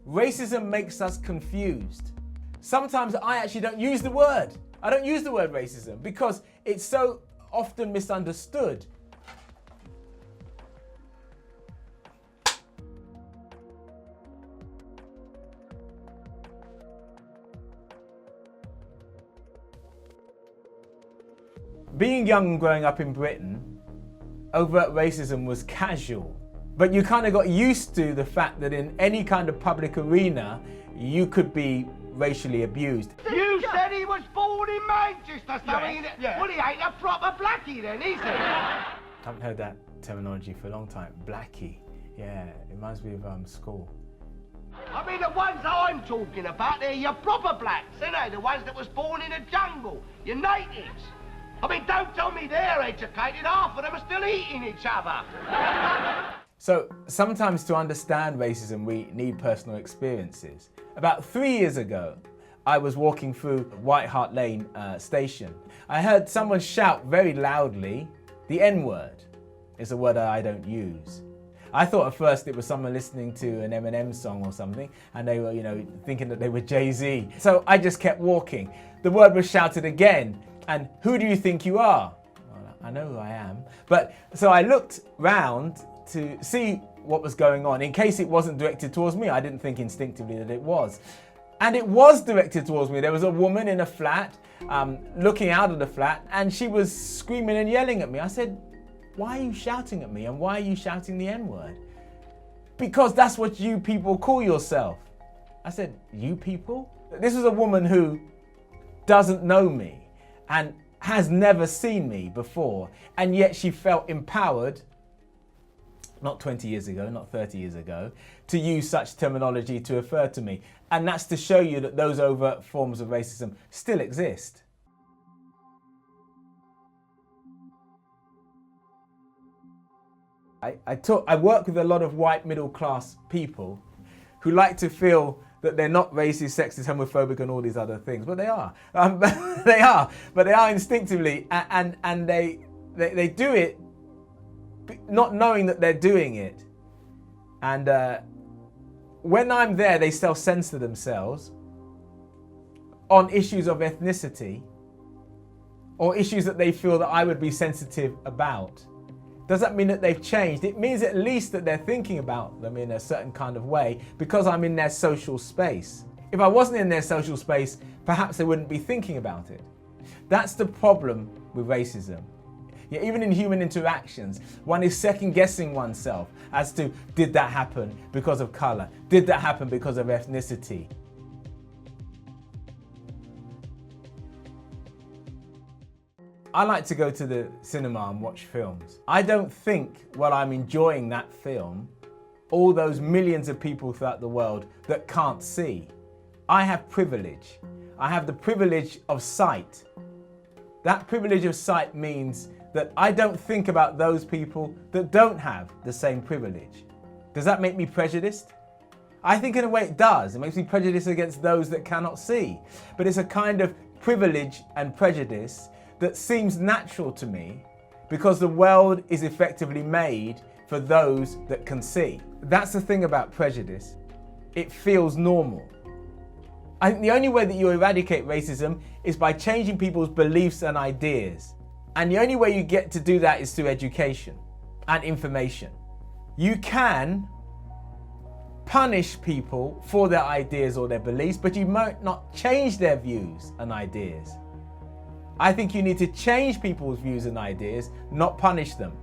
Racism makes us confused. Sometimes I actually don't use the word. I don't use the word racism because it's so often misunderstood. Being young and growing up in Britain, overt racism was casual. But you kind of got used to the fact that in any kind of public arena, you could be racially abused. You said he was born in Manchester, so well, he ain't a proper blackie then, is he? I haven't heard that terminology for a long time. Blackie. Yeah, it reminds me of school. I mean, the ones I'm talking about, they're your proper blacks, ain't they? The ones that was born in the jungle, your natives. I mean, don't tell me they're educated, half of them are still eating each other. So sometimes to understand racism, we need personal experiences. About 3 years ago, I was walking through White Hart Lane station. I heard someone shout very loudly, the N-word. It's a word that I don't use. I thought at first it was someone listening to an Eminem song or something, and they were, thinking that they were Jay-Z. So I just kept walking. The word was shouted again, and who do you think you are? Well, I know who I am. But so I looked round to see what was going on. In case it wasn't directed towards me, I didn't think instinctively that it was. And it was directed towards me. There was a woman in a flat, looking out of the flat, and she was screaming and yelling at me. I said, why are you shouting at me? And why are you shouting the N-word? Because that's what you people call yourself. I said, you people? This was a woman who doesn't know me and has never seen me before, and yet she felt empowered, not 20 years ago, not 30 years ago, to use such terminology to refer to me. And that's to show you that those overt forms of racism still exist. I work with a lot of white middle class people who like to feel that they're not racist, sexist, homophobic and all these other things, but they are. They are instinctively, and they do it not knowing that they're doing it. And when I'm there, they self-censor themselves on issues of ethnicity or issues that they feel that I would be sensitive about. Does that mean that they've changed? It means at least that they're thinking about them in a certain kind of way because I'm in their social space. If I wasn't in their social space, perhaps they wouldn't be thinking about it. That's the problem with racism. Yeah, even in human interactions, one is second guessing oneself as to, did that happen because of color? Did that happen because of ethnicity? I like to go to the cinema and watch films. I don't think while I'm enjoying that film, all those millions of people throughout the world that can't see. I have privilege. I have the privilege of sight. That privilege of sight means that I don't think about those people that don't have the same privilege. Does that make me prejudiced? I think in a way it does. It makes me prejudiced against those that cannot see. But it's a kind of privilege and prejudice that seems natural to me because the world is effectively made for those that can see. That's the thing about prejudice. It feels normal. I think the only way that you eradicate racism is by changing people's beliefs and ideas. And the only way you get to do that is through education and information. You can punish people for their ideas or their beliefs, but you might not change their views and ideas. I think you need to change people's views and ideas, not punish them.